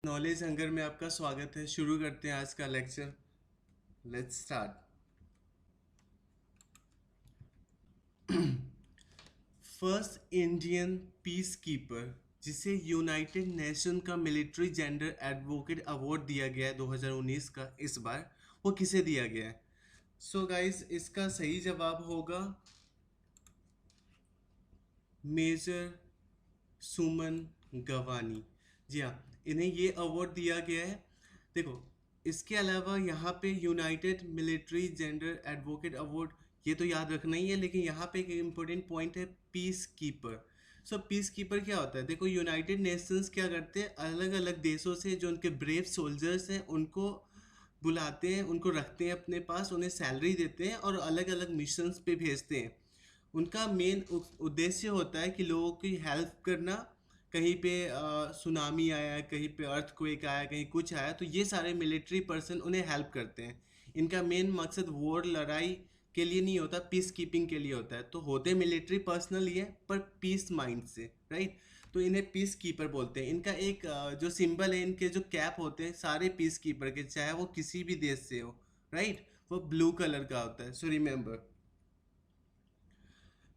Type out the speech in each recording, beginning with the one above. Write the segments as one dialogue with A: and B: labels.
A: Knowledge hunger में आपका स्वागत है। शुरू करते हैं आज का lecture. Let's start. First Indian peace keeper जिसे यूनाइटेड नेशन का मिलिट्री जेंडर एडवोकेट अवार्ड दिया गया है 2019 का, इस बार वो किसे दिया गया है? सो गाइस, इसका सही जवाब होगा मेजर सुमन गवानी। जी हाँ, इन्हें ये अवार्ड दिया गया है। देखो, इसके अलावा यहाँ पे United military gender advocate award, ये तो याद रखना ही है, लेकिन यहाँ पे एक इम्पोर्टेंट पॉइंट है पीस कीपर। सो पीस कीपर क्या होता है? देखो, यूनाइटेड नेशंस क्या करते हैं, अलग अलग देशों से जो उनके ब्रेव सोल्जर्स हैं उनको बुलाते हैं, उनको रखते हैं अपने पास, उन्हें सैलरी देते हैं और अलग अलग मिशंस पे भेजते हैं। उनका मेन उद्देश्य होता है कि लोगों की हेल्प करना। कहीं पे सुनामी आया, कहीं पे अर्थक्वेक आया, कहीं कुछ आया, तो ये सारे मिलिट्री पर्सन उन्हें हेल्प करते हैं। इनका मेन मकसद वॉर, लड़ाई के लिए नहीं होता, पीस कीपिंग के लिए होता है। तो होते मिलिट्री पर्सनल ही है, पर पीस माइंड से, राइट। तो इन्हें पीस कीपर बोलते हैं। इनका एक जो सिंबल है, इनके जो कैप होते हैं सारे पीस कीपर के, चाहे वो किसी भी देश से हो, राइट, वो ब्लू कलर का होता है। So remember,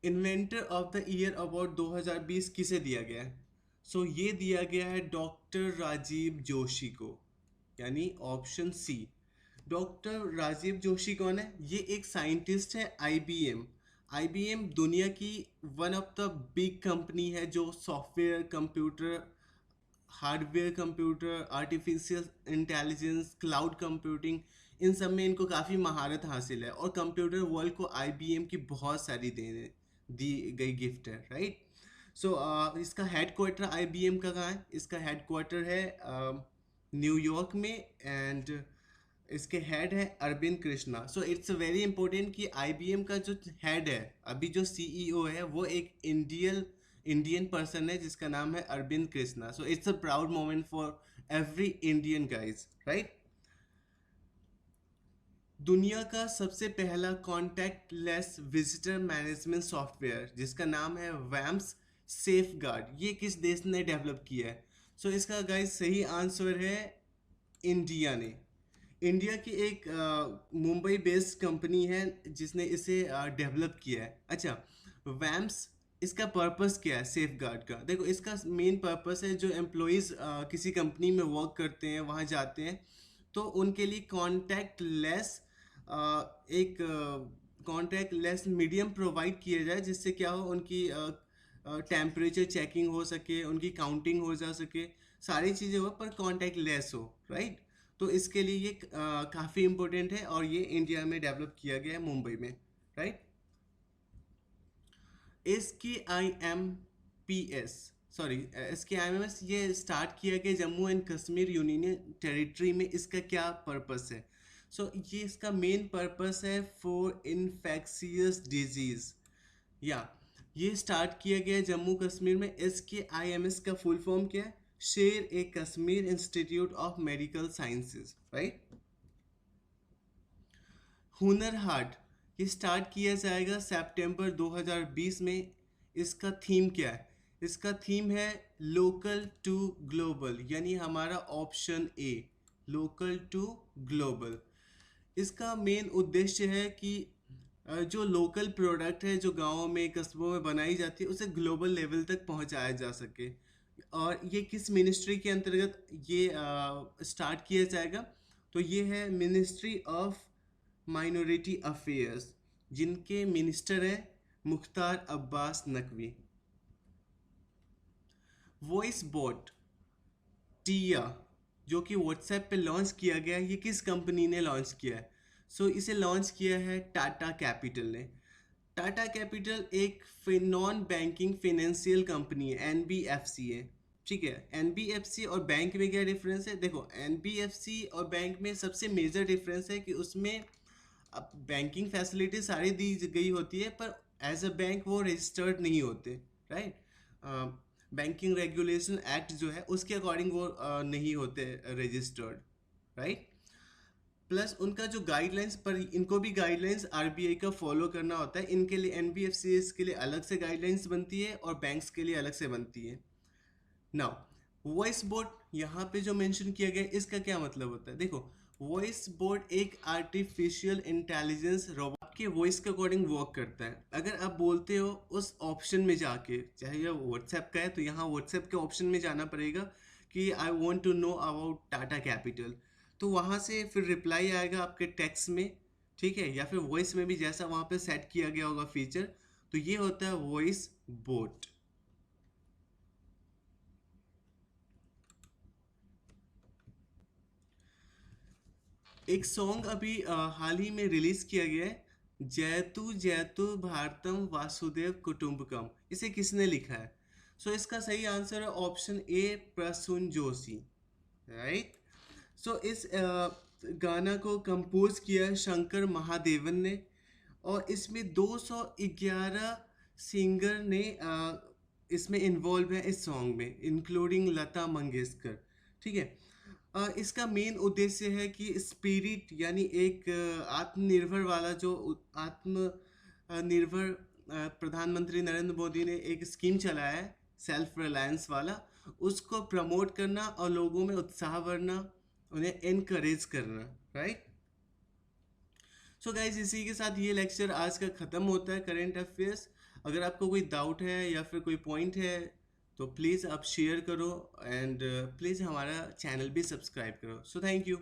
A: inventor of the year award 2020 किसे दिया गया है? सो ये दिया गया है डॉक्टर राजीव जोशी को, यानी option C. Doctor Rajiv Joshi कौन है? ये एक साइंटिस्ट है आईबीएम। आईबीएम दुनिया की one of the big company है जो software, computer, hardware, computer, artificial intelligence, cloud computing, इन सब में इनको काफ़ी महारत हासिल है। और कंप्यूटर वर्ल्ड को आईबीएम की बहुत सारी देने दी गई गिफ्ट है, राइट। सो इसका हेड क्वार्टर आईबीएम का कहाँ है? इसका हेड क्वार्टर है न्यूयॉर्क में। एंड इसके हेड है Arvind Krishna. So it's very important कि आईबीएम का जो हेड है, अभी जो सीईओ है, वो एक इंडियन पर्सन है जिसका नाम है Arvind Krishna. So it's a proud moment for every Indian guys, right. दुनिया का सबसे पहला कॉन्टैक्टलेस विजिटर मैनेजमेंट सॉफ्टवेयर जिसका नाम है वैम्स सेफ गार्ड, ये किस देश ने डेवलप किया है? सो इसका गाइज सही आंसर है इंडिया ने। इंडिया की एक मुंबई बेस्ड कंपनी है जिसने इसे डेवलप किया है। अच्छा, वैम्स, इसका पर्पस क्या है सेफ गार्ड का? देखो, इसका मेन पर्पस है जो एम्प्लॉयज़ किसी कंपनी में वर्क करते हैं, वहाँ जाते हैं, तो उनके लिए कॉन्टैक्ट लेस एक कॉन्टैक्ट लेस मीडियम प्रोवाइड किया जाए, जिससे क्या हो, उनकी टेम्परेचर चेकिंग हो सके, उनकी काउंटिंग हो जा सके, सारी चीज़ें हो, पर कॉन्टैक्ट लेस हो, राइट। तो इसके लिए ये काफ़ी इम्पोर्टेंट है और ये इंडिया में डेवलप किया गया है, मुंबई में, right. S K I M P S, sorry, S K I M S, ये स्टार्ट किया गया Jammu and Kashmir union territory में। इसका क्या पर्पस है? सो ये इसका मेन पर्पस है फॉर इन्फेक्शियस डिजीज, या ये स्टार्ट किया गया है जम्मू कश्मीर में। S K I M S का फुल फॉर्म क्या है? Sher e Kashmir institute of medical sciences, right. Hunar Haat, ये स्टार्ट किया जाएगा सितंबर 2020 में। इसका थीम क्या है? इसका थीम है लोकल टू ग्लोबल, यानी हमारा option A, local to global. इसका मेन उद्देश्य है कि जो लोकल प्रोडक्ट है, जो गाँव में, कस्बों में बनाई जाती है, उसे ग्लोबल लेवल तक पहुंचाया जा सके। और ये किस मिनिस्ट्री के अंतर्गत ये स्टार्ट किया जाएगा? तो ये है मिनिस्ट्री ऑफ माइनॉरिटी अफेयर्स, जिनके मिनिस्टर हैं मुख्तार अब्बास नकवी। वॉइस बोट टिया, जो कि व्हाट्सएप पे लॉन्च किया गया है, ये किस कंपनी ने लॉन्च किया है? सो इसे लॉन्च किया है टाटा कैपिटल ने। टाटा कैपिटल एक नॉन बैंकिंग फाइनेंशियल कंपनी है, एनबीएफसी है, ठीक है। एनबीएफसी और बैंक में क्या डिफरेंस है? देखो, एनबीएफसी और बैंक में सबसे मेजर डिफरेंस है कि उसमें अब बैंकिंग फैसिलिटी सारी दी गई होती है, पर एज अ बैंक वो रजिस्टर्ड नहीं होते, राइट। बैंकिंग रेगुलेशन एक्ट जो है उसके अकॉर्डिंग वो नहीं होते रजिस्टर्ड, राइट। प्लस उनका जो गाइडलाइंस, पर इनको भी गाइडलाइंस आरबीआई का फॉलो करना होता है। इनके लिए एनबीएफसी के लिए अलग से गाइडलाइंस बनती है और बैंक्स के लिए अलग से बनती है। नाउ, वॉइस बोट यहाँ पे जो मेंशन किया गया है, इसका क्या मतलब होता है? देखो, वॉइस बोट एक आर्टिफिशियल इंटेलिजेंस रोबोट के वॉइस के अकॉर्डिंग वर्क करता है। अगर आप बोलते हो उस ऑप्शन में जाके, चाहे ये व्हाट्सएप का है तो यहाँ व्हाट्सएप के ऑप्शन में जाना पड़ेगा कि I want to know about Tata Capital, तो वहाँ से फिर रिप्लाई आएगा आपके टेक्स्ट में, ठीक है, या फिर वॉइस में भी जैसा वहाँ पे सेट किया गया होगा फीचर। तो ये होता है वॉइस बोट। एक सॉन्ग अभी हाल ही में रिलीज किया गया है, जयतु जयतु भारतम वासुदेव कुटुंबकम। इसे किसने लिखा है? सो इसका सही आंसर है option A, Prasoon Joshi, right. So इस गाना को कंपोज किया है शंकर महादेवन ने, और इसमें 211 सिंगर ने इसमें इन्वॉल्व है इस सॉन्ग में, इंक्लूडिंग लता मंगेशकर, ठीक है। इसका मेन उद्देश्य है कि स्पिरिट यानी एक आत्मनिर्भर वाला जो निर्भर प्रधानमंत्री नरेंद्र मोदी ने एक स्कीम चलाया है सेल्फ रिलायंस वाला, उसको प्रमोट करना और लोगों में उत्साह भरना, उन्हें एनकरेज करना, राइट। सो गाइज, इसी के साथ ये लेक्चर आज का ख़त्म होता है, करेंट अफेयर्स। अगर आपको कोई डाउट है या फिर कोई पॉइंट है तो प्लीज़ आप शेयर करो, एंड प्लीज़ हमारा चैनल भी सब्सक्राइब करो। So thank you.